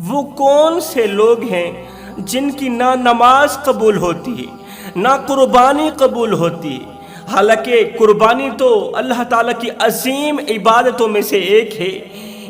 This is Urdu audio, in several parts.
وہ کون سے لوگ ہیں جن کی نہ نماز قبول ہوتی ہے نہ قربانی قبول ہوتی ہے؟ حالانکہ قربانی تو اللہ تعالیٰ کی عظیم عبادتوں میں سے ایک ہے،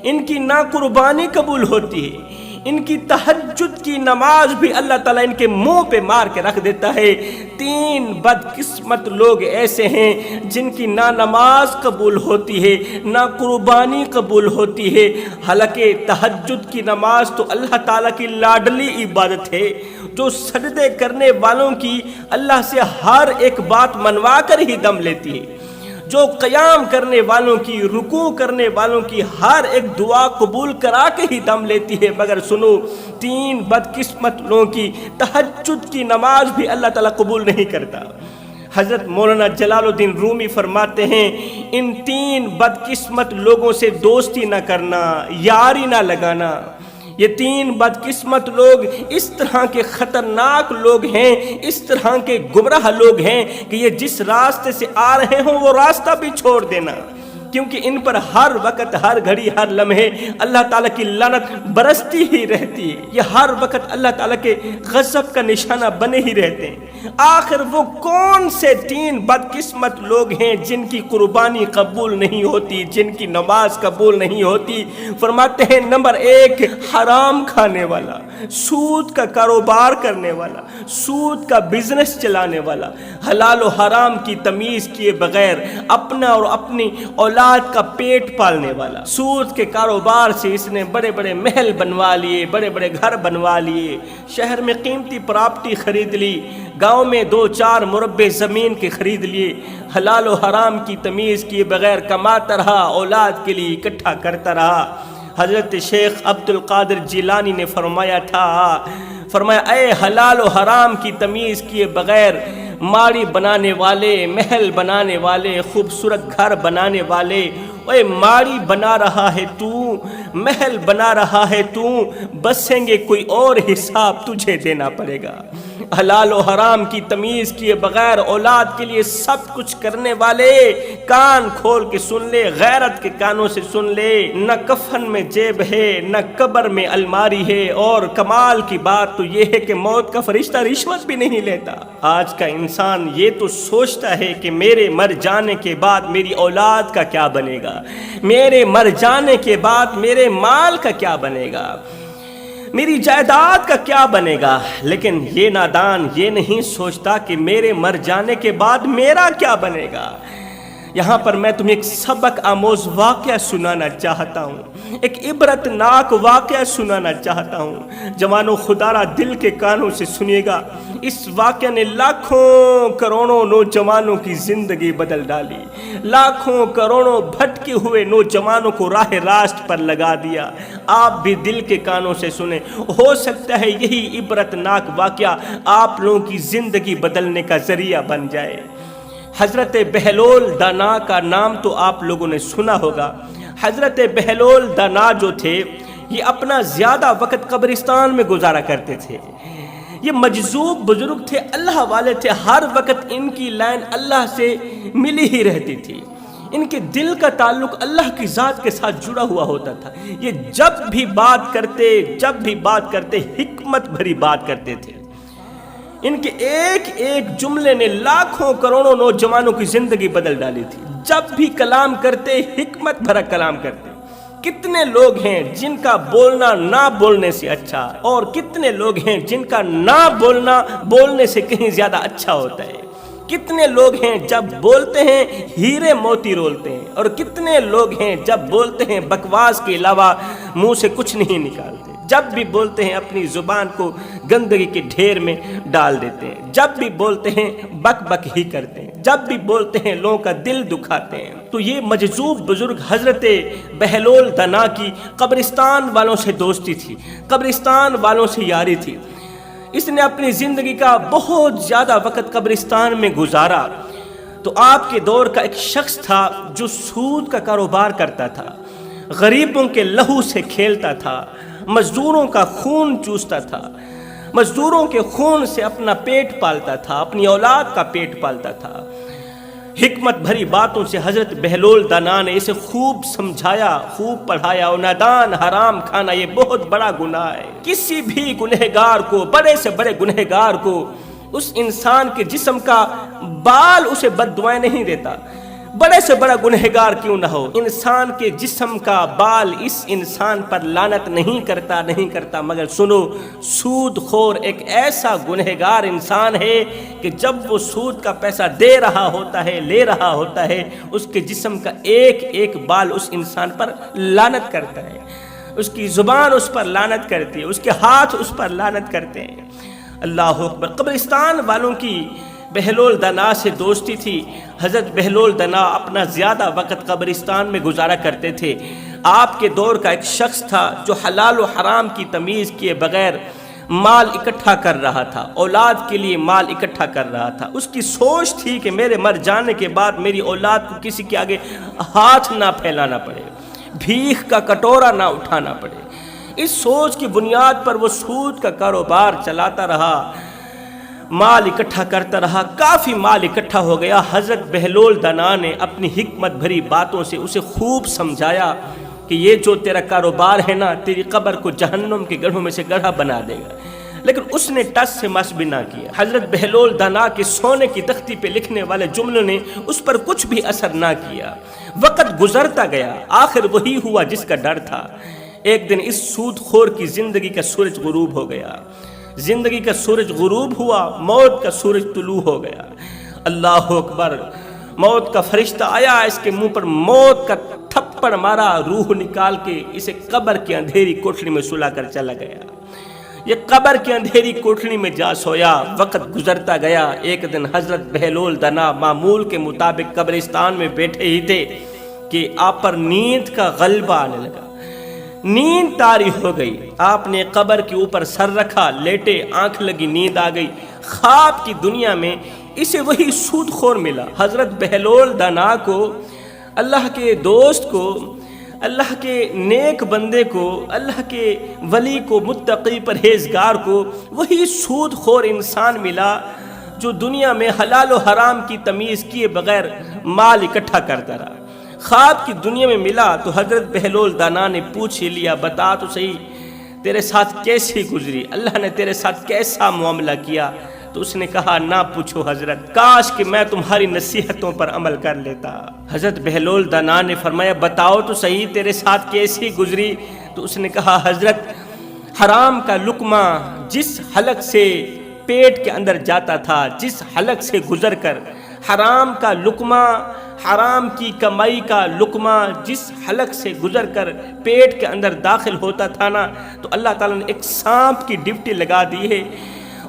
ان کی نہ قربانی قبول ہوتی ہے، ان کی تہجد کی نماز بھی اللہ تعالیٰ ان کے منہ پہ مار کے رکھ دیتا ہے۔ 3 بدقسمت لوگ ایسے ہیں جن کی نہ نماز قبول ہوتی ہے نہ قربانی قبول ہوتی ہے، حالانکہ تہجد کی نماز تو اللہ تعالیٰ کی لاڈلی عبادت ہے جو سجدے کرنے والوں کی اللہ سے ہر ایک بات منوا کر ہی دم لیتی ہے، جو قیام کرنے والوں کی، رکوع کرنے والوں کی ہر ایک دعا قبول کرا کے ہی دم لیتی ہے۔ مگر سنو، 3 بدقسمت لوگوں کی تہجد کی نماز بھی اللہ تعالیٰ قبول نہیں کرتا۔ حضرت مولانا جلال الدین رومی فرماتے ہیں، ان 3 بدقسمت لوگوں سے دوستی نہ کرنا، یاری نہ لگانا۔ یہ 3 بدقسمت لوگ اس طرح کے خطرناک لوگ ہیں، اس طرح کے گمراہ لوگ ہیں کہ یہ جس راستے سے آ رہے ہوں وہ راستہ بھی چھوڑ دینا، کیونکہ ان پر ہر وقت، ہر گھڑی، ہر لمحے اللہ تعالیٰ کی لعنت برستی ہی رہتی ہے۔ یہ ہر وقت اللہ تعالیٰ کے غضب کا نشانہ بنے ہی رہتے ہیں۔ آخر وہ کون سے 3 بدقسمت لوگ ہیں جن کی قربانی قبول نہیں ہوتی، جن کی نماز قبول نہیں ہوتی؟ فرماتے ہیں، نمبر 1، حرام کھانے والا، سود کا کاروبار کرنے والا، سود کا بزنس چلانے والا، حلال و حرام کی تمیز کیے بغیر اپنا اور اپنی اولاد کا پیٹ پالنے والا۔ سود کے کاروبار سے اس نے بڑے بڑے محل بنوا لیے، بڑے بڑے گھر بنوا لیے، شہر میں قیمتی پراپرٹی خرید لی، گاؤں میں 2-4 مربع زمین کے خرید لیے، حلال و حرام کی تمیز کیے بغیر کماتا رہا، اولاد کے لیے اکٹھا کرتا رہا۔ حضرت شیخ عبد القادر جیلانی نے فرمایا تھا، فرمایا، اے حلال و حرام کی تمیز کیے بغیر ماڑی بنانے والے، محل بنانے والے، خوبصورت گھر بنانے والے، اے ماڑی بنا رہا ہے تو، محل بنا رہا ہے تو، بسیں گے کوئی اور حساب تجھے دینا پڑے گا۔ حلال و حرام کی تمیز کیے بغیر اولاد کے لیے سب کچھ کرنے والے، کان کھول کے سن لے، غیرت کے کانوں سے سن لے، نہ کفن میں جیب ہے نہ قبر میں الماری ہے، اور کمال کی بات تو یہ ہے کہ موت کا فرشتہ رشوت بھی نہیں لیتا۔ آج کا انسان یہ تو سوچتا ہے کہ میرے مر جانے کے بعد میری اولاد کا کیا بنے گا، میرے مر جانے کے بعد میرے مال کا کیا بنے گا، میری جائیداد کا کیا بنے گا، لیکن یہ نادان یہ نہیں سوچتا کہ میرے مر جانے کے بعد میرا کیا بنے گا۔ یہاں پر میں تمہیں ایک سبق آموز واقعہ سنانا چاہتا ہوں، ایک عبرت ناک واقعہ سنانا چاہتا ہوں۔ جوانوں، خدا را دل کے کانوں سے سنیے گا، اس واقعہ نے لاکھوں کروڑوں نوجوانوں کی زندگی بدل ڈالی، لاکھوں کروڑوں بھٹکے ہوئے نوجوانوں کو راہ راست پر لگا دیا۔ آپ بھی دل کے کانوں سے سنیں، ہو سکتا ہے یہی عبرت ناک واقعہ آپ لوگوں کی زندگی بدلنے کا ذریعہ بن جائے۔ حضرت بہلول دانا کا نام تو آپ لوگوں نے سنا ہوگا۔ حضرت بہلول دانا جو تھے، یہ اپنا زیادہ وقت قبرستان میں گزارا کرتے تھے۔ یہ مجذوب بزرگ تھے، اللہ والے تھے، ہر وقت ان کی لائن اللہ سے ملی ہی رہتی تھی، ان کے دل کا تعلق اللہ کی ذات کے ساتھ جڑا ہوا ہوتا تھا۔ یہ جب بھی بات کرتے حکمت بھری بات کرتے تھے۔ ان کے ایک ایک جملے نے لاکھوں کروڑوں نوجوانوں کی زندگی بدل ڈالی تھی۔ جب بھی کلام کرتے حکمت بھرا کلام کرتے۔ کتنے لوگ ہیں جن کا بولنا نہ بولنے سے اچھا، اور کتنے لوگ ہیں جن کا نہ بولنا بولنے سے کہیں زیادہ اچھا ہوتا ہے۔ کتنے لوگ ہیں جب بولتے ہیں ہیرے موتی رولتے ہیں، اور کتنے لوگ ہیں جب بولتے ہیں بکواس کے علاوہ منہ سے کچھ نہیں نکالتے۔ جب بھی بولتے ہیں اپنی زبان کو گندگی کے ڈھیر میں ڈال دیتے ہیں، جب بھی بولتے ہیں بک بک ہی کرتے ہیں، جب بھی بولتے ہیں لوگوں کا دل دکھاتے ہیں۔ تو یہ مجذوب بزرگ حضرت بہلول دانا کی قبرستان والوں سے دوستی تھی، قبرستان والوں سے یاری تھی۔ اس نے اپنی زندگی کا بہت زیادہ وقت قبرستان میں گزارا۔ تو آپ کے دور کا ایک شخص تھا جو سود کا کاروبار کرتا تھا، غریبوں کے لہو سے کھیلتا تھا، مزدوروں کا خون چوستا تھا، مزدوروں کے خون سے اپنا پیٹ پالتا تھا، اپنی اولاد کا پیٹ پالتا تھا۔ حکمت بھری باتوں سے حضرت بہلول دانا نے اسے خوب سمجھایا، خوب پڑھایا، اور نادان حرام کھانا یہ بہت بڑا گناہ ہے۔ کسی بھی گنہگار کو، بڑے سے بڑے گنہگار کو، اس انسان کے جسم کا بال اسے بد دعائیں نہیں دیتا، بڑے سے بڑا گنہگار کیوں نہ ہو، انسان کے جسم کا بال اس انسان پر لعنت نہیں کرتا مگر سنو، سود خور ایک ایسا گنہگار انسان ہے کہ جب وہ سود کا پیسہ دے رہا ہوتا ہے، لے رہا ہوتا ہے، اس کے جسم کا ایک ایک بال اس انسان پر لعنت کرتا ہے، اس کی زبان اس پر لعنت کرتی ہے، اس کے ہاتھ اس پر لعنت کرتے ہیں۔ اللہ اکبر۔ قبرستان والوں کی بہلول دانا سے دوستی تھی۔ حضرت بہلول دانا اپنا زیادہ وقت قبرستان میں گزارا کرتے تھے۔ آپ کے دور کا ایک شخص تھا جو حلال و حرام کی تمیز کیے بغیر مال اکٹھا کر رہا تھا، اولاد کے لیے مال اکٹھا کر رہا تھا۔ اس کی سوچ تھی کہ میرے مر جانے کے بعد میری اولاد کو کسی کے آگے ہاتھ نہ پھیلانا پڑے، بھیک کا کٹورا نہ اٹھانا پڑے۔ اس سوچ کی بنیاد پر وہ سود کا کاروبار چلاتا رہا، مال اکٹھا کرتا رہا، کافی مال اکٹھا ہو گیا۔ حضرت بہلول دانا نے اپنی حکمت بھری باتوں سے اسے خوب سمجھایا کہ یہ جو تیرا کاروبار ہے نا، تیری قبر کو جہنم کے گڑھوں میں سے گڑھا بنا دے گا، لیکن اس نے ٹس سے مس بھی نہ کیا۔ حضرت بہلول دانا کے سونے کی تختی پہ لکھنے والے جملوں نے اس پر کچھ بھی اثر نہ کیا۔ وقت گزرتا گیا، آخر وہی ہوا جس کا ڈر تھا۔ ایک دن اس سود خور کی زندگی کا سورج غروب ہو گیا، زندگی کا سورج غروب ہوا، موت کا سورج طلوع ہو گیا۔ اللہ اکبر۔ موت کا فرشتہ آیا، اس کے منہ پر موت کا تھپڑ مارا، روح نکال کے اسے قبر کی اندھیری کوٹھڑی میں سلا کر چلا گیا۔ یہ قبر کی اندھیری کوٹھڑی میں جا سویا۔ وقت گزرتا گیا۔ ایک دن حضرت بہلول دانا معمول کے مطابق قبرستان میں بیٹھے ہی تھے کہ آپ پر نیند کا غلبہ آنے لگا۔ نیند طاری ہو گئی۔ آپ نے قبر کے اوپر سر رکھا، لیٹے، آنکھ لگی، نیند آ گئی۔ خواب کی دنیا میں اسے وہی سود خور ملا۔ حضرت بہلول دانا کو، اللہ کے دوست کو، اللہ کے نیک بندے کو، اللہ کے ولی کو، متقی پرہیزگار کو وہی سود خور انسان ملا جو دنیا میں حلال و حرام کی تمیز کیے بغیر مال اکٹھا کرتا رہا۔ خواب کی دنیا میں ملا تو حضرت بہلول دانا نے پوچھ ہی لیا، بتا تو صحیح تیرے ساتھ کیسی گزری، اللہ نے تیرے ساتھ کیسا معاملہ کیا؟ تو اس نے کہا، نہ پوچھو حضرت، کاش کہ میں تمہاری نصیحتوں پر عمل کر لیتا۔ حضرت بہلول دانا نے فرمایا، بتاؤ تو صحیح تیرے ساتھ کیسی گزری؟ تو اس نے کہا، حضرت حرام کا لقمہ جس حلق سے پیٹ کے اندر جاتا تھا، جس حلق سے گزر کر حرام کا لقمہ، حرام کی کمائی کا لقمہ جس حلق سے گزر کر پیٹ کے اندر داخل ہوتا تھا نا، تو اللہ تعالیٰ نے ایک سانپ کی ڈیوٹی لگا دی ہے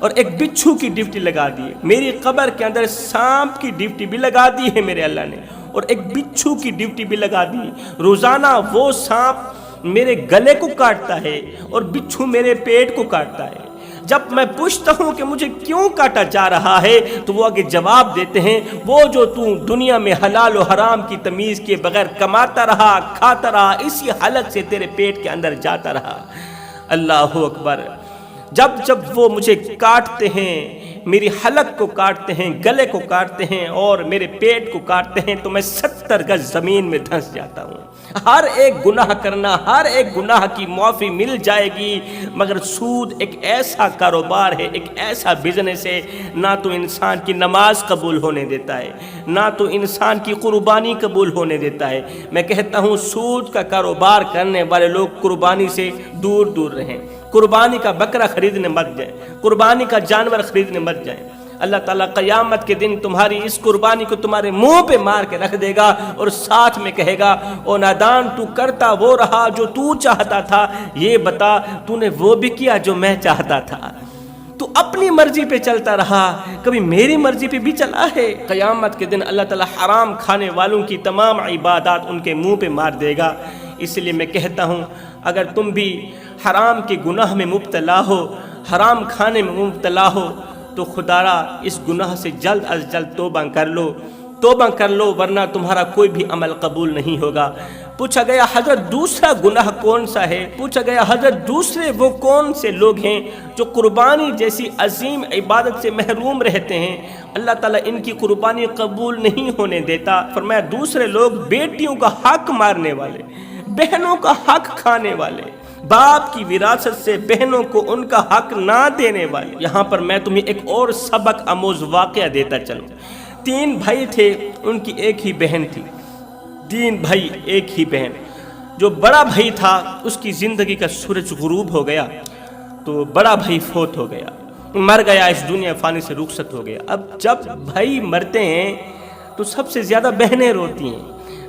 اور ایک بچھو کی ڈیوٹی لگا دی ہے۔ میری قبر کے اندر سانپ کی ڈیوٹی بھی لگا دی ہے میرے اللہ نے، اور ایک بچھو کی ڈیوٹی بھی لگا دی۔ روزانہ وہ سانپ میرے گلے کو کاٹتا ہے اور بچھو میرے پیٹ کو کاٹتا ہے۔ جب میں پوچھتا ہوں کہ مجھے کیوں کاٹا جا رہا ہے تو وہ آگے جواب دیتے ہیں، وہ جو تو دنیا میں حلال و حرام کی تمیز کے بغیر کماتا رہا، کھاتا رہا، اسی حالت سے تیرے پیٹ کے اندر جاتا رہا۔ اللہ اکبر۔ جب جب وہ مجھے کاٹتے ہیں، میری حلق کو کاٹتے ہیں، گلے کو کاٹتے ہیں اور میرے پیٹ کو کاٹتے ہیں تو میں 70 گز زمین میں دھنس جاتا ہوں۔ ہر ایک گناہ کرنا، ہر ایک گناہ کی معافی مل جائے گی، مگر سود ایک ایسا کاروبار ہے، ایک ایسا بزنس ہے، نہ تو انسان کی نماز قبول ہونے دیتا ہے، نہ تو انسان کی قربانی قبول ہونے دیتا ہے۔ میں کہتا ہوں سود کا کاروبار کرنے والے لوگ قربانی سے دور دور رہیں، قربانی کا بکرا خریدنے مت جائیں، قربانی کا جانور خریدنے مت جائیں۔ اللہ تعالیٰ قیامت کے دن تمہاری اس قربانی کو تمہارے منہ پہ مار کے رکھ دے گا اور ساتھ میں کہے گا، او نادان، تو کرتا وہ رہا جو تو چاہتا تھا، یہ بتا تو نے وہ بھی کیا جو میں چاہتا تھا؟ تو اپنی مرضی پہ چلتا رہا، کبھی میری مرضی پہ بھی چلا ہے؟ قیامت کے دن اللہ تعالیٰ حرام کھانے والوں کی تمام عبادات ان کے منہ پہ مار دے گا۔ اس لیے میں کہتا ہوں، اگر تم بھی حرام کے گناہ میں مبتلا ہو، حرام کھانے میں مبتلا ہو، تو خدا را اس گناہ سے جلد از جلد توبہ کر لو، توبہ کر لو ورنہ تمہارا کوئی بھی عمل قبول نہیں ہوگا۔ پوچھا گیا حضرت دوسرا گناہ کون سا ہے؟ پوچھا گیا حضرت دوسرے وہ کون سے لوگ ہیں جو قربانی جیسی عظیم عبادت سے محروم رہتے ہیں، اللہ تعالیٰ ان کی قربانی قبول نہیں ہونے دیتا؟ فرمایا دوسرے لوگ بیٹیوں کا حق مارنے والے، بہنوں کا حق کھانے والے، باپ کی وراثت سے بہنوں کو ان کا حق نہ دینے والے۔ یہاں پر میں تمہیں ایک اور سبق آموز واقعہ دیتا چلوں۔ 3 بھائی تھے، ان کی ایک ہی بہن تھی۔ 3 بھائی ایک ہی بہن۔ جو بڑا بھائی تھا اس کی زندگی کا سورج غروب ہو گیا تو بڑا بھائی فوت ہو گیا، مر گیا، اس دنیا فانی سے رخصت ہو گیا۔ اب جب بھائی مرتے ہیں تو سب سے زیادہ بہنیں روتی ہیں،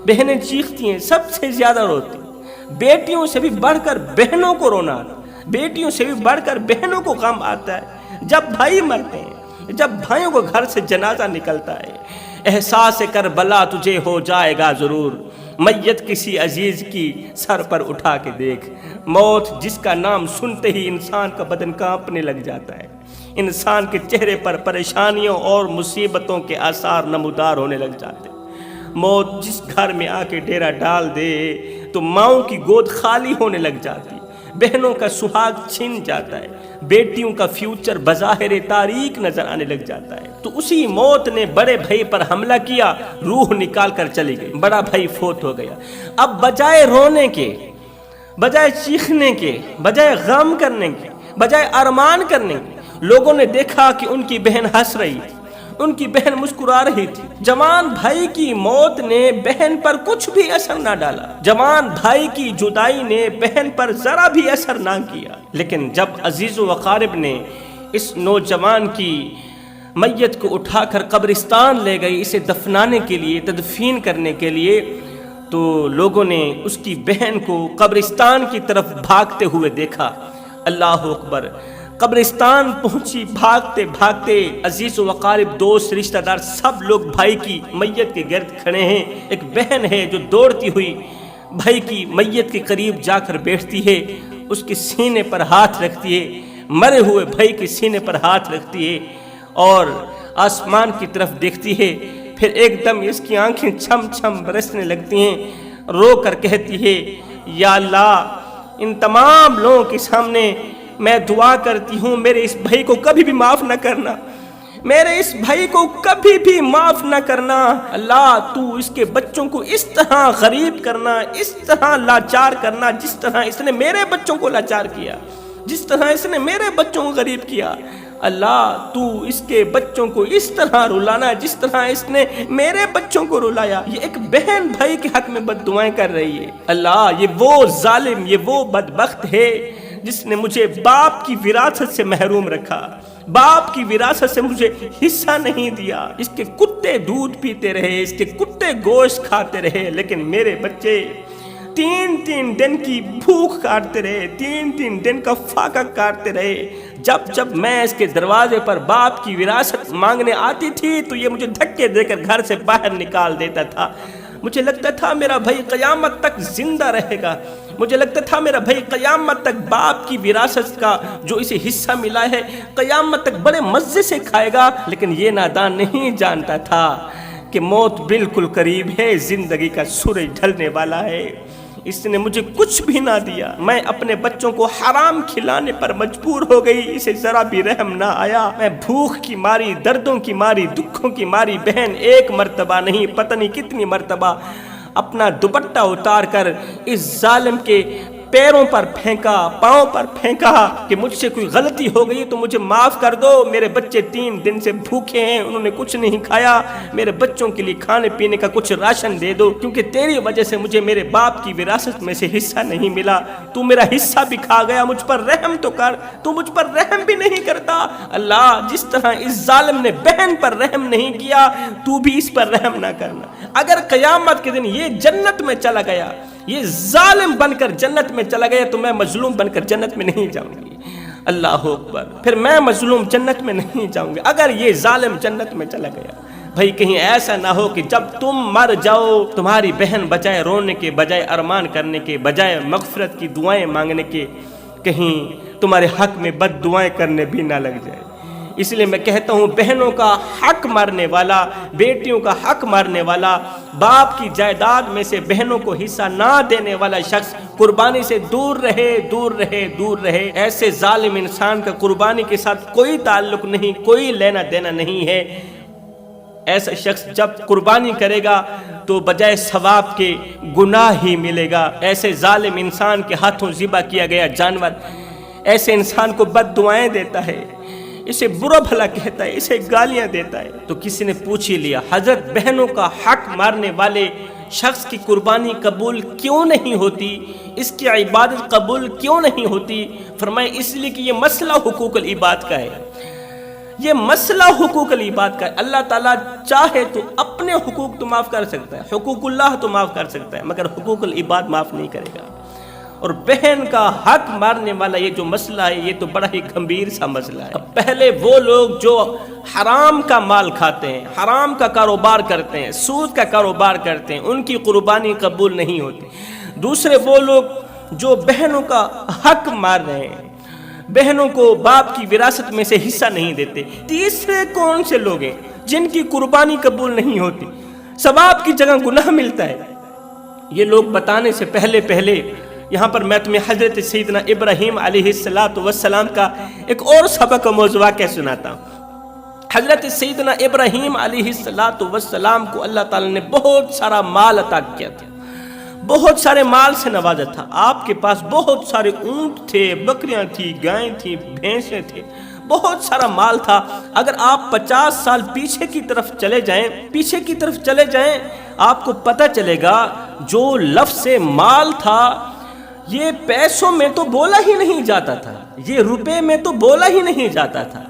بہنیں چیختی ہیں، سب سے زیادہ روتی ہیں۔ بیٹیوں سے بھی بڑھ کر بہنوں کو رونا آتا ہے، بیٹیوں سے بھی بڑھ کر بہنوں کو غم آتا ہے جب بھائی مرتے ہیں، جب بھائیوں کو گھر سے جنازہ نکلتا ہے۔ احساس کربلا تجھے ہو جائے گا ضرور، میت کسی عزیز کی سر پر اٹھا کے دیکھ۔ موت جس کا نام سنتے ہی انسان کا بدن کانپنے لگ جاتا ہے، انسان کے چہرے پر پریشانیوں اور مصیبتوں کے آثار نمودار ہونے لگ جاتے ہیں۔ موت جس گھر میں آ کے ڈیرا ڈال دے تو ماؤں کی گود خالی ہونے لگ جاتی، بہنوں کا سہاگ چھن جاتا ہے، بیٹیوں کا فیوچر بظاہر تاریک نظر آنے لگ جاتا ہے۔ تو اسی موت نے بڑے بھائی پر حملہ کیا، روح نکال کر چلی گئی، بڑا بھائی فوت ہو گیا۔ اب بجائے رونے کے، بجائے چیخنے کے، بجائے غم کرنے کے، بجائے ارمان کرنے کے، لوگوں نے دیکھا کہ ان کی بہن ہنس رہی تھی، ان کی بہن مسکرا رہی تھی۔ جوان بھائی کی موت نے بہن پر کچھ بھی اثر نہ ڈالا، جوان بھائی کی جدائی نے بہن پر ذرا بھی اثر نہ کیا۔ لیکن جب عزیز و اقارب نے اس نوجوان کی میت کو اٹھا کر قبرستان لے گئی اسے دفنانے کے لیے، تدفین کرنے کے لیے، تو لوگوں نے اس کی بہن کو قبرستان کی طرف بھاگتے ہوئے دیکھا۔ اللہ اکبر! قبرستان پہنچی، بھاگتے بھاگتے عزیز و اقارب، دوست، رشتہ دار سب لوگ بھائی کی میت کے گرد کھڑے ہیں۔ ایک بہن ہے جو دوڑتی ہوئی بھائی کی میت کے قریب جا کر بیٹھتی ہے، اس کے سینے پر ہاتھ رکھتی ہے، مرے ہوئے بھائی کے سینے پر ہاتھ رکھتی ہے اور آسمان کی طرف دیکھتی ہے۔ پھر ایک دم اس کی آنکھیں چھم چھم برسنے لگتی ہیں، رو کر کہتی ہے، یا اللہ، ان تمام لوگوں کے سامنے میں دعا کرتی ہوں میرے اس بھائی کو کبھی بھی معاف نہ کرنا، میرے اس بھائی کو کبھی بھی معاف نہ کرنا۔ اللہ، تو اس کے بچوں کو اس طرح غریب کرنا، اس طرح لاچار کرنا جس طرح اس نے میرے بچوں کو لاچار کیا، جس طرح اس نے میرے بچوں کو غریب کیا۔ اللہ، تو اس کے بچوں کو اس طرح رلانا جس طرح اس نے میرے بچوں کو رلایا۔ یہ ایک بہن بھائی کے حق میں بد دعائیں کر رہی ہے۔ اللہ، یہ وہ ظالم، یہ وہ بدبخت ہے جس نے مجھے باپ کی وراثت سے محروم رکھا، باپ کی وراثت سے مجھے حصہ نہیں دیا۔ اس کے کتے دودھ پیتے رہے، اس کے کتے گوشت کھاتے رہے، لیکن میرے بچے 3 دن کی بھوک کاٹتے رہے، 3 دن کا فاقہ کاٹتے رہے۔ جب میں اس کے دروازے پر باپ کی وراثت مانگنے آتی تھی تو یہ مجھے دھکے دے کر گھر سے باہر نکال دیتا تھا۔ مجھے لگتا تھا میرا بھائی قیامت تک زندہ رہے گا، مجھے لگتا تھا میرا بھائی قیامت تک باپ کی وراثت کا جو اسے حصہ ملا ہے قیامت تک بڑے مزے سے کھائے گا، لیکن یہ نادان نہیں جانتا تھا کہ موت بالکل قریب ہے، زندگی کا سورج ڈھلنے والا ہے۔ اس نے مجھے کچھ بھی نہ دیا، میں اپنے بچوں کو حرام کھلانے پر مجبور ہو گئی، اسے ذرا بھی رحم نہ آیا۔ میں بھوک کی ماری، دردوں کی ماری، دکھوں کی ماری بہن ایک مرتبہ نہیں پتہ نہیں کتنی مرتبہ اپنا دوپٹہ اتار کر اس ظالم کے پیروں پر پھینکا، پاؤں پر پھینکا کہ مجھ سے کوئی غلطی ہو گئی تو مجھے معاف کر دو، میرے بچے 3 دن سے بھوکے ہیں، انہوں نے کچھ نہیں کھایا، میرے بچوں کے لیے کھانے پینے کا کچھ راشن دے دو، کیونکہ تیری وجہ سے مجھے میرے باپ کی وراثت میں سے حصہ نہیں ملا، تو میرا حصہ بھی کھا گیا، مجھ پر رحم تو کر، تو مجھ پر رحم بھی نہیں کرتا۔ اللہ، جس طرح اس ظالم نے بہن پر رحم نہیں کیا تو بھی اس پر رحم نہ کرنا۔ اگر قیامت کے دن یہ جنت میں چلا گیا، یہ ظالم بن کر جنت میں چلا گیا تو میں مظلوم بن کر جنت میں نہیں جاؤں گی۔ اللہ اکبر! پھر میں مظلوم جنت میں نہیں جاؤں گی اگر یہ ظالم جنت میں چلا گیا۔ بھائی کہیں ایسا نہ ہو کہ جب تم مر جاؤ تمہاری بہن بجائے رونے کے، بجائے ارمان کرنے کے، بجائے مغفرت کی دعائیں مانگنے کے، کہیں تمہارے حق میں بد دعائیں کرنے بھی نہ لگ جائے۔ اس لیے میں کہتا ہوں بہنوں کا حق مارنے والا، بیٹیوں کا حق مارنے والا، باپ کی جائیداد میں سے بہنوں کو حصہ نہ دینے والا شخص قربانی سے دور رہے، دور رہے، دور رہے۔ ایسے ظالم انسان کا قربانی کے ساتھ کوئی تعلق نہیں، کوئی لینا دینا نہیں ہے۔ ایسا شخص جب قربانی کرے گا تو بجائے ثواب کے گناہ ہی ملے گا۔ ایسے ظالم انسان کے ہاتھوں ذبح کیا گیا جانور ایسے انسان کو بد دعائیں دیتا ہے، اسے برا بھلا کہتا ہے، اسے گالیاں دیتا ہے۔ تو کسی نے پوچھ ہی لیا حضرت بہنوں کا حق مارنے والے شخص کی قربانی قبول کیوں نہیں ہوتی، اس کی عبادت قبول کیوں نہیں ہوتی؟ فرمائے اس لیے کہ یہ مسئلہ حقوق العباد کا ہے، یہ مسئلہ حقوق العباد کا ہے۔ اللہ تعالیٰ چاہے تو اپنے حقوق تو معاف کر سکتا ہے، حقوق اللہ تو معاف کر سکتا ہے، مگر حقوق العباد معاف نہیں کرے گا۔ اور بہن کا حق مارنے والا یہ جو مسئلہ ہے یہ تو بڑا ہی گمبھیر سا مسئلہ ہے۔ پہلے وہ لوگ جو حرام کا مال کھاتے ہیں، حرام کا کاروبار کرتے ہیں، سود کا کاروبار کرتے ہیں، ان کی قربانی قبول نہیں ہوتی۔ دوسرے وہ لوگ جو بہنوں کا حق مار رہے ہیں، بہنوں کو باپ کی وراثت میں سے حصہ نہیں دیتے۔ تیسرے کون سے لوگ ہیں جن کی قربانی قبول نہیں ہوتی، ثواب کی جگہ گناہ ملتا ہے؟ یہ لوگ بتانے سے پہلے یہاں پر میں تمہیں حضرت سیدنا ابراہیم علیہ السلام کا ایک اور سبق و موضوع واقعہ سناتا ہوں۔ حضرت سیدنا ابراہیم علیہ السلام کو اللہ تعالیٰ نے بہت سارا مال عطا کیا تھا، بہت سارے مال سے نوازا تھا۔ آپ کے پاس بہت سارے اونٹ تھے، بکریاں تھی، گائیں تھی، بھینسیں تھے، بہت سارا مال تھا۔ اگر آپ 50 سال پیچھے کی طرف چلے جائیں آپ کو پتہ چلے گا جو لفظ مال تھا یہ پیسوں میں تو بولا ہی نہیں جاتا تھا، یہ روپے میں تو بولا ہی نہیں جاتا تھا،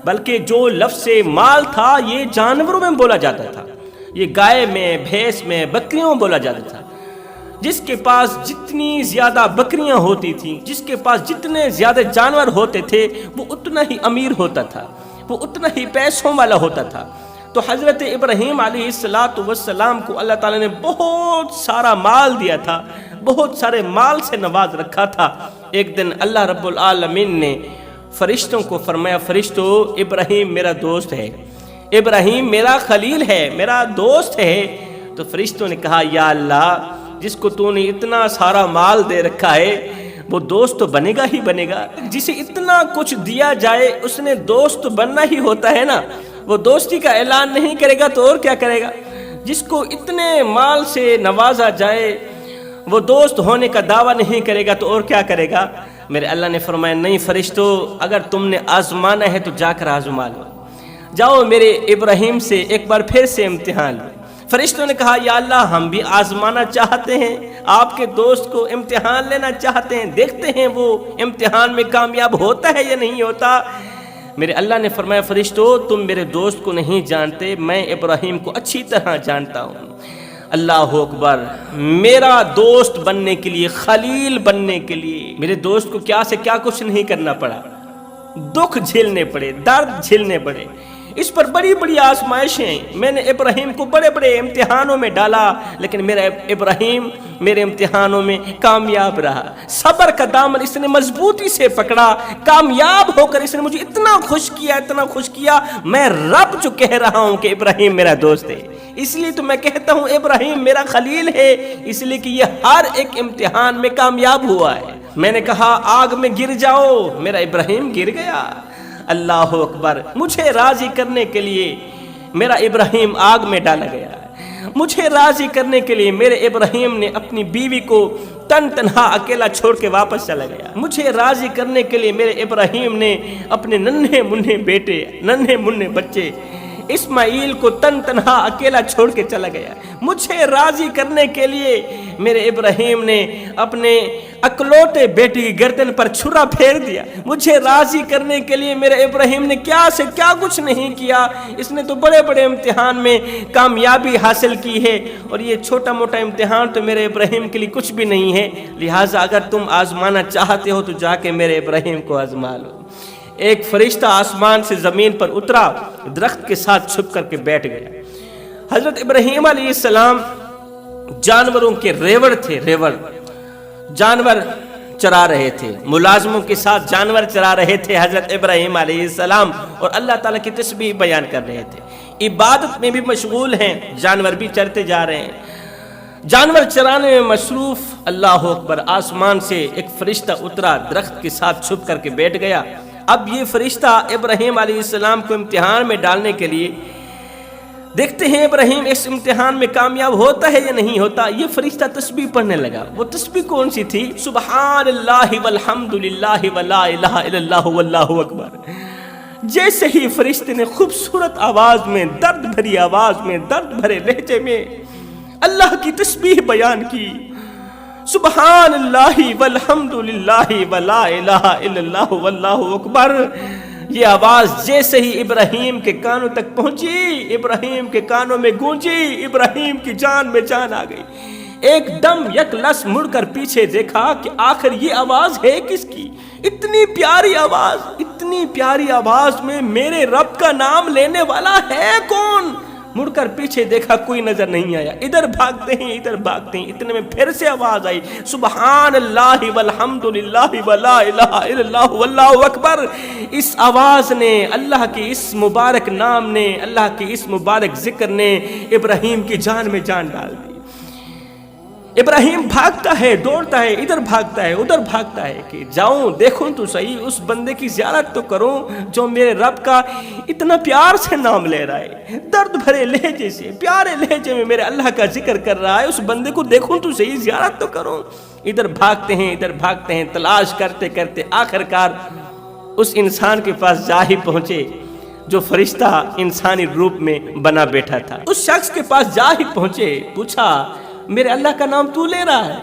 بلکہ جو لفظ مال تھا یہ جانوروں میں بولا جاتا تھا، یہ گائے میں، بھینس میں، بکریوں میں بولا جاتا تھا۔ جس کے پاس جتنی زیادہ بکریاں ہوتی تھیں، جس کے پاس جتنے زیادہ جانور ہوتے تھے وہ اتنا ہی امیر ہوتا تھا، وہ اتنا ہی پیسوں والا ہوتا تھا۔ تو حضرت ابراہیم علیہ السلام کو اللہ تعالیٰ نے بہت سارا مال دیا تھا، بہت سارے مال سے نواز رکھا تھا۔ ایک دن اللہ رب العالمین نے فرشتوں کو فرمایا فرشتو ابراہیم میرا دوست ہے، ابراہیم میرا خلیل ہے، میرا دوست ہے۔ تو فرشتوں نے کہا یا اللہ جس کو تو نے اتنا سارا مال دے رکھا ہے وہ دوست تو بنے گا ہی بنے گا، جسے اتنا کچھ دیا جائے اس نے دوست بننا ہی ہوتا ہے نا، وہ دوستی کا اعلان نہیں کرے گا تو اور کیا کرے گا؟ جس کو اتنے مال سے نوازا جائے وہ دوست ہونے کا دعویٰ نہیں کرے گا تو اور کیا کرے گا؟ میرے اللہ نے فرمایا نہیں فرشتو اگر تم نے آزمانا ہے تو جا کر آزما لو، جاؤ میرے ابراہیم سے ایک بار پھر سے امتحان لو۔ فرشتوں نے کہا یا اللہ ہم بھی آزمانا چاہتے ہیں، آپ کے دوست کو امتحان لینا چاہتے ہیں، دیکھتے ہیں وہ امتحان میں کامیاب ہوتا ہے یا نہیں ہوتا۔ میرے اللہ نے فرمایا فرشتو تم میرے دوست کو نہیں جانتے، میں ابراہیم کو اچھی طرح جانتا ہوں۔ اللہ اکبر، میرا دوست بننے کے لیے، خلیل بننے کے لیے میرے دوست کو کیا سے کیا کچھ نہیں کرنا پڑا، دکھ جھیلنے پڑے، درد جھیلنے پڑے، اس پر بڑی بڑی آزمائشیں، میں نے ابراہیم کو بڑے بڑے امتحانوں میں ڈالا لیکن میرا ابراہیم میرے امتحانوں میں کامیاب رہا، صبر کا دامن اس نے مضبوطی سے پکڑا، کامیاب ہو کر اس نے مجھے اتنا خوش کیا، میں رب جو کہہ رہا ہوں کہ ابراہیم میرا دوست ہے، اس لیے تو میں کہتا ہوں ابراہیم میرا خلیل ہے، اس لیے کہ یہ ہر ایک امتحان میں کامیاب ہوا ہے۔ میں نے کہا آگ میں گر جاؤ، میرا ابراہیم گر گیا۔ اللہ اکبر، مجھے راضی کرنے کے لیے میرا ابراہیم آگ میں ڈالا گیا، مجھے راضی کرنے کے لیے میرے ابراہیم نے اپنی بیوی کو تنہا اکیلا چھوڑ کے واپس چلا گیا، مجھے راضی کرنے کے لیے میرے ابراہیم نے اپنے ننھے منھے بچے اسماعیل کو تنہا اکیلا چھوڑ کے چلا گیا، مجھے راضی کرنے کے لیے میرے ابراہیم نے اپنے اکلوتے بیٹی کی گردن پر چھرا پھیر دیا، مجھے راضی کرنے کے لیے میرے ابراہیم نے کیا سے کیا کچھ نہیں کیا، اس نے تو بڑے بڑے امتحان میں کامیابی حاصل کی ہے، اور یہ چھوٹا موٹا امتحان تو میرے ابراہیم کے لیے کچھ بھی نہیں ہے، لہٰذا اگر تم آزمانا چاہتے ہو تو جا کے میرے ابراہیم کو آزما لو۔ ایک فرشتہ آسمان سے زمین پر اترا، درخت کے ساتھ چھپ کر کے بیٹھ گیا۔ حضرت ابراہیم علیہ السلام جانوروں کے ریوڑ تھے، جانور چرا رہے تھے، ملازموں کے ساتھ جانور چرا رہے تھے حضرت ابراہیم علیہ السلام، اور اللہ تعالیٰ کی تسبیح بیان کر رہے تھے، عبادت میں بھی مشغول ہیں، جانور بھی چرتے جا رہے ہیں، جانور چرانے میں مصروف۔ اللہ اکبر، آسمان سے ایک فرشتہ اترا، درخت کے ساتھ چھپ کر کے بیٹھ گیا۔ اب یہ فرشتہ ابراہیم علیہ السلام کو امتحان میں ڈالنے کے لیے، دیکھتے ہیں ابراہیم اس امتحان میں کامیاب ہوتا ہے یا نہیں ہوتا۔ یہ فرشتہ تسبیح پڑھنے لگا۔ وہ تسبیح کون سی تھی؟ سبحان اللہ والحمد للہ ولا الہ الا اللہ واللہ اکبر۔ جیسے ہی فرشتے نے خوبصورت آواز میں، درد بھری آواز میں، درد بھرے لہجے میں اللہ کی تسبیح بیان کی، سبحان اللہ والحمد للہ ولا الہ الا اللہ واللہ اکبر، یہ آواز جیسے ہی ابراہیم کے کانوں تک پہنچی، ابراہیم کے کانوں میں گونجی، ابراہیم کی جان میں جان آ گئی۔ ایک دم یک لس مڑ کر پیچھے دیکھا کہ آخر یہ آواز ہے کس کی؟ اتنی پیاری آواز، اتنی پیاری آواز میں میرے رب کا نام لینے والا ہے کون؟ مڑ کر پیچھے دیکھا، کوئی نظر نہیں آیا۔ ادھر بھاگتے ہیں، ادھر بھاگتے ہیں، اتنے میں پھر سے آواز آئی، سبحان اللہ والحمد للہ ولا الہ الا اللہ واللہ اکبر۔ اس آواز نے، اللہ کے اس مبارک نام نے، اللہ کے اس مبارک ذکر نے ابراہیم کی جان میں جان ڈال دی۔ ابراہیم بھاگتا ہے، دوڑتا ہے، ادھر بھاگتا ہے، ادھر بھاگتا ہے کہ جاؤں دیکھوں تو صحیح، اس بندے کی زیارت تو کروں جو میرے رب کا اتنا پیار سے نام لے رہا ہے، درد بھرے لہجے سے، پیارے لہجے میں میرے اللہ کا ذکر کر رہا ہے، اس بندے کو دیکھوں تو صحیح، زیارت تو کروں۔ ادھر بھاگتے ہیں، ادھر بھاگتے ہیں، تلاش کرتے کرتے آخرکار اس انسان کے پاس جا ہی پہنچے جو فرشتہ انسانی روپ میں بنا بیٹھا تھا۔ اس شخص کے پاس جا ہی پہنچے، پوچھا میرے اللہ کا نام تو لے رہا ہے؟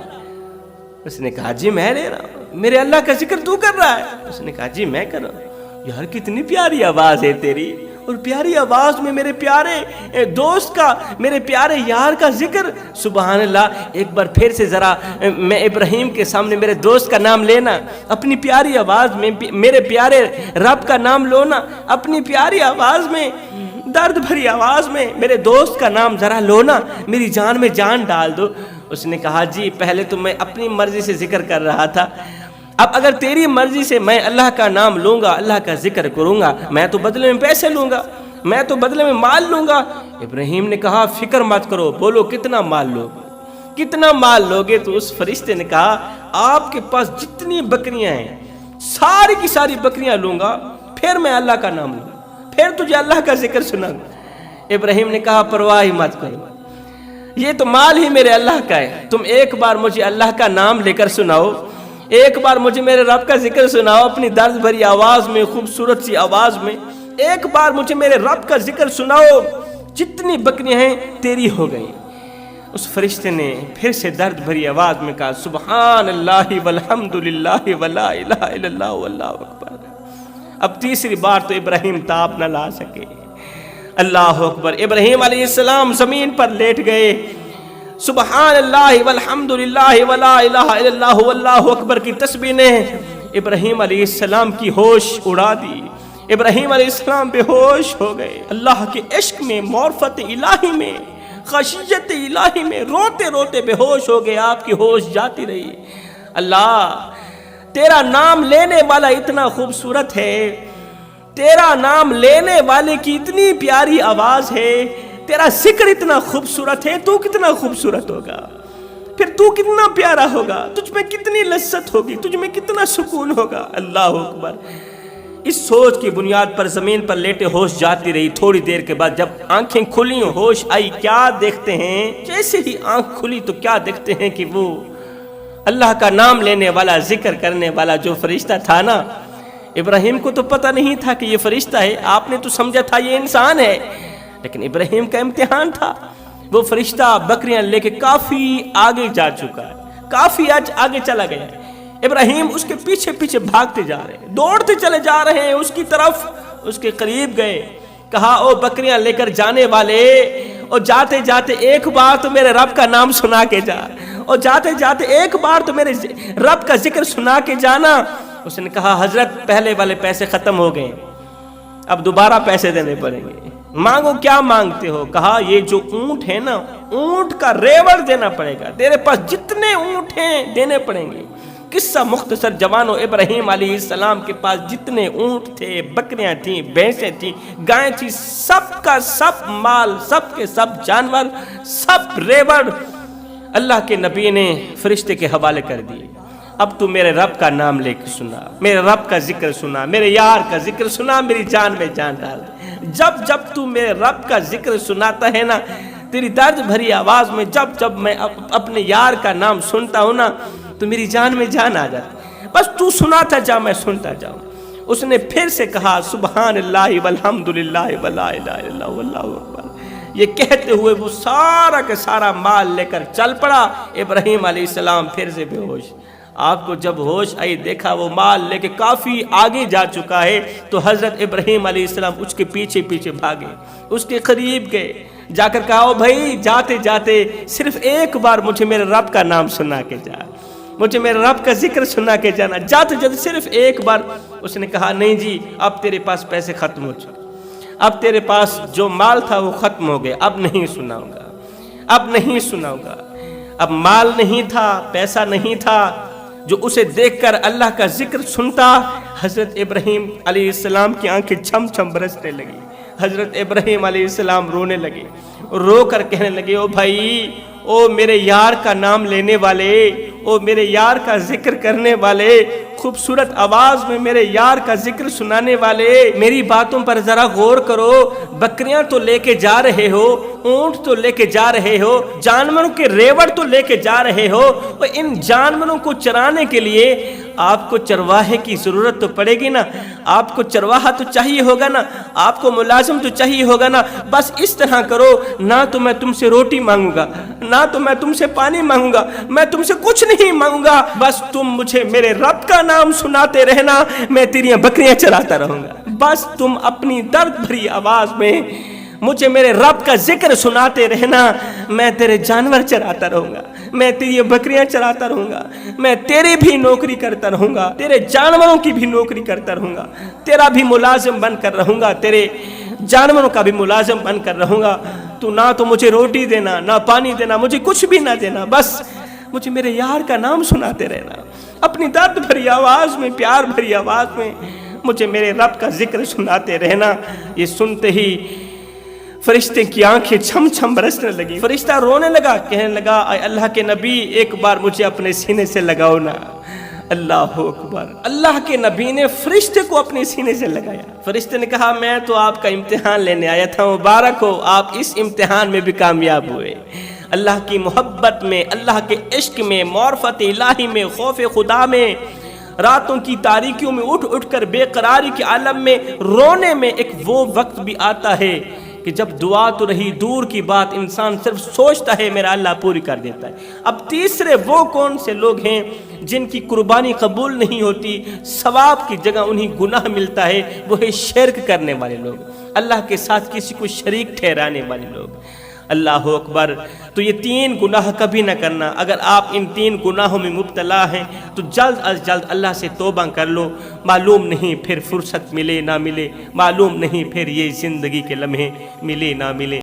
اس نے کہا جی میں لے رہا ہوں۔ میرے اللہ کا ذکر تو کر رہا ہے؟ اس نے کہا جی میں کر رہا ہوں۔ یار کتنی پیاری آواز ہے تیری، اور پیاری آواز میں میرے پیارے دوست کا، میرے پیارے یار کا ذکر، سبحان اللہ۔ ایک بار پھر سے ذرا میں ابراہیم کے سامنے میرے دوست کا نام لینا، اپنی پیاری آواز میں میرے پیارے رب کا نام لونا، اپنی پیاری آواز میں، درد بھری آواز میں میرے دوست کا نام ذرا لونا، میری جان میں جان ڈال دو۔ اس نے کہا جی پہلے تو میں اپنی مرضی سے ذکر کر رہا تھا، اب اگر تیری مرضی سے میں اللہ کا نام لوں گا، اللہ کا ذکر کروں گا، میں تو بدلے میں پیسے لوں گا، میں تو بدلے میں مال لوں گا۔ ابراہیم نے کہا فکر مت کرو، بولو کتنا مال لوگے، کتنا مال لوگے؟ تو اس فرشتے نے کہا آپ کے پاس جتنی بکریاں ہیں ساری کی ساری بکریاں لوں گا، پھر میں اللہ کا نام لوں، پھر تجھے اللہ کا ذکر سنا۔ ابراہیم نے کہا پرواہ ہی مت کرو، یہ تو مال ہی میرے اللہ کا ہے، تم ایک بار مجھے اللہ کا نام لے کر سناؤ، ایک بار مجھے میرے رب کا ذکر سناؤ اپنی درد بھری آواز میں، خوبصورت سی آواز میں، ایک بار مجھے میرے رب کا ذکر سناؤ، جتنی بکریاں ہیں تیری ہو گئی۔ اس فرشتے نے پھر سے درد بھری آواز میں کہا سبحان اللہ والحمد للہ ولا الہ الا اللہ واللہ اکبر۔ اب تیسری بار تو ابراہیم تاب نہ لا سکے۔ اللہ اکبر، ابراہیم علیہ السلام زمین پر لیٹ گئے، سبحان اللہ والحمد للہ ولا الہ الا اللہ واللہ اکبر کی تسبیح نے ابراہیم علیہ السلام کی ہوش اڑا دی۔ ابراہیم علیہ السلام بے ہوش ہو گئے، اللہ کے عشق میں، معرفت الہی میں، خشیت الہی میں روتے روتے بے ہوش ہو گئے، آپ کی ہوش جاتی رہی۔ اللہ تیرا نام لینے والا اتنا خوبصورت ہے، تیرا نام لینے والے کی اتنی پیاری آواز ہے، تیرا ذکر اتنا خوبصورت ہے، تو کتنا خوبصورت ہوگا، پھر تو کتنا پیارا ہوگا، تجھ میں کتنی لذت ہوگی، تجھ میں کتنا سکون ہوگا۔ اللہ اکبر۔ اس سوچ کی بنیاد پر زمین پر لیٹے ہوش جاتی رہی۔ تھوڑی دیر کے بعد جب آنکھیں کھلی، ہوش آئی، کیا دیکھتے ہیں؟ جیسے ہی آنکھ کھلی تو کیا دیکھتے ہیں کہ وہ اللہ کا نام لینے والا، ذکر کرنے والا جو فرشتہ تھا نا، ابراہیم کو تو پتہ نہیں تھا کہ یہ فرشتہ ہے، آپ نے تو سمجھا تھا یہ انسان ہے، لیکن ابراہیم کا امتحان تھا۔ وہ فرشتہ بکریاں لے کے کافی آگے جا چکا ہے، کافی آگے چلا گیا ہے۔ ابراہیم اس کے پیچھے پیچھے بھاگتے جا رہے ہیں، دوڑتے چلے جا رہے ہیں اس کی طرف، اس کے قریب گئے، کہا او بکریاں لے کر جانے والے، اور جاتے جاتے ایک بار تو میرے رب کا نام سنا کے جا، اور جاتے جاتے ایک بار تو میرے رب کا ذکر سنا کے جانا۔ اس نے کہا حضرت پہلے والے پیسے ختم ہو گئے، اب دوبارہ پیسے دینے پڑیں گے، مانگو کیا مانگتے ہو؟ کہا یہ جو اونٹ ہے نا، اونٹ کا ریوڑ دینا پڑے گا، تیرے پاس جتنے اونٹ ہیں دینے پڑیں گے، قصہ مختصر، جوانو ابراہیم علیہ السلام کے پاس جتنے اونٹ تھے، بکریاں تھیں، بھینسیں تھیں، گائیں تھیں، سب کا سب مال، سب کے سب جانور، سب ریوڑ اللہ کے نبی نے فرشتے کے حوالے کر دیے۔ اب تو میرے رب کا نام لے کے سنا، میرے رب کا ذکر سنا، میرے یار کا ذکر سنا، میری جان میں جان ڈال۔ جب تو میرے رب کا ذکر سناتا ہے نا، تیری درد بھری آواز میں جب میں اپنے یار کا نام سنتا ہوں نا، تو میری جان میں جان آ جاتی۔ بس تو سناتا جا، میں سنتا جاؤں۔ اس نے پھر سے کہا سبحان اللہ والحمدللہ ولا الہ الا اللہ واللہ اکبر۔ یہ کہتے ہوئے وہ سارا کا سارا مال لے کر چل پڑا۔ ابراہیم علیہ السلام پھر سے بے ہوش۔ آپ کو جب ہوش آئی، دیکھا وہ مال لے کے کافی آگے جا چکا ہے، تو حضرت ابراہیم علیہ السلام اس کے پیچھے پیچھے بھاگے، اس کے قریب گئے، جا کر کہا بھائی جاتے جاتے صرف ایک بار مجھے میرے رب کا نام سنا کے جا، مجھے میرے رب کا ذکر سنا کے جانا، جاتے جاتے صرف ایک بار۔ اس نے کہا نہیں جی، اب تیرے پاس پیسے ختم ہو چکے، اب تیرے پاس جو مال تھا وہ ختم ہو گیا، اب نہیں سناؤں گا، اب نہیں سناؤں گا۔ اب مال نہیں تھا، پیسہ نہیں تھا جو اسے دیکھ کر اللہ کا ذکر سنتا۔ حضرت ابراہیم علیہ السلام کی آنکھیں چھم چھم برسنے لگی۔ حضرت ابراہیم علیہ السلام رونے لگے، رو کر کہنے لگے او بھائی، او میرے یار کا نام لینے والے، او میرے یار کا ذکر کرنے والے، خوبصورت آواز میں میرے یار کا ذکر سنانے والے، میری باتوں پر ذرا غور کرو۔ بکریاں تو لے کے جا رہے ہو، اونٹ تو لے کے جا رہے ہو، جانوروں کے ریوڑ تو لے کے جا رہے ہو، اور ان جانوروں کو چرانے کے لیے آپ کو چرواہے کی ضرورت تو پڑے گی نا، آپ کو چرواہا تو چاہیے ہوگا نا، آپ کو ملازم تو چاہیے ہوگا نا۔ بس اس طرح کرو، نہ تو میں تم سے روٹی مانگوں گا، نہ تو میں تم سے پانی مانگوں گا، میں تم سے کچھ نہیں مانگوں گا، بس تم مجھے میرے رب کا نام سناتے رہنا، میں تیری بکریاں چراتا رہوں گا۔ بس تم اپنی درد بھری آواز میں مجھے میرے رب کا ذکر سناتے رہنا، میں تیرے جانور چراتا رہوں گا، میں تیری بکریاں چراتا رہوں گا، میں تیری بھی نوکری کرتا رہوں گا، تیرے جانوروں کی بھی نوکری کرتا رہوں گا، تیرا بھی ملازم بن کر رہوں گا، تیرے جانوروں کا بھی ملازم بن کر رہوں گا۔ تو نہ تو مجھے روٹی دینا، نہ پانی دینا، مجھے کچھ بھی نہ دینا، بس مجھے میرے یار کا نام سناتے رہنا، اپنی درد بھری آواز میں، پیار بھری آواز میں مجھے میرے رب کا ذکر سناتے رہنا۔ یہ سنتے ہی فرشتے کی آنکھیں چھم چھم برسنے لگی، فرشتہ رونے لگا، کہنے لگا اے اللہ کے نبی، ایک بار مجھے اپنے سینے سے لگاؤ نا۔ اللہ اکبر، اللہ کے نبی نے فرشتے کو اپنے سینے سے لگایا۔ فرشتے نے کہا میں تو آپ کا امتحان لینے آیا تھا، مبارک ہو، آپ اس امتحان میں بھی کامیاب ہوئے۔ اللہ کی محبت میں، اللہ کے عشق میں، معرفت الہی میں، خوف خدا میں، راتوں کی تاریکیوں میں اٹھ اٹھ کر بے قراری کے عالم میں رونے میں ایک وہ وقت بھی آتا ہے کہ جب دعا تو رہی دور کی بات، انسان صرف سوچتا ہے میرا اللہ پوری کر دیتا ہے۔ اب تیسرے وہ کون سے لوگ ہیں جن کی قربانی قبول نہیں ہوتی، ثواب کی جگہ انہیں گناہ ملتا ہے، وہ ہے شرک کرنے والے لوگ، اللہ کے ساتھ کسی کو شریک ٹھہرانے والے لوگ۔ اللہ اکبر۔ تو یہ 3 گناہ کبھی نہ کرنا۔ اگر آپ ان 3 گناہوں میں مبتلا ہیں تو جلد از جلد اللہ سے توبہ کر لو، معلوم نہیں پھر فرصت ملے نہ ملے، معلوم نہیں پھر یہ زندگی کے لمحے ملے نہ ملے۔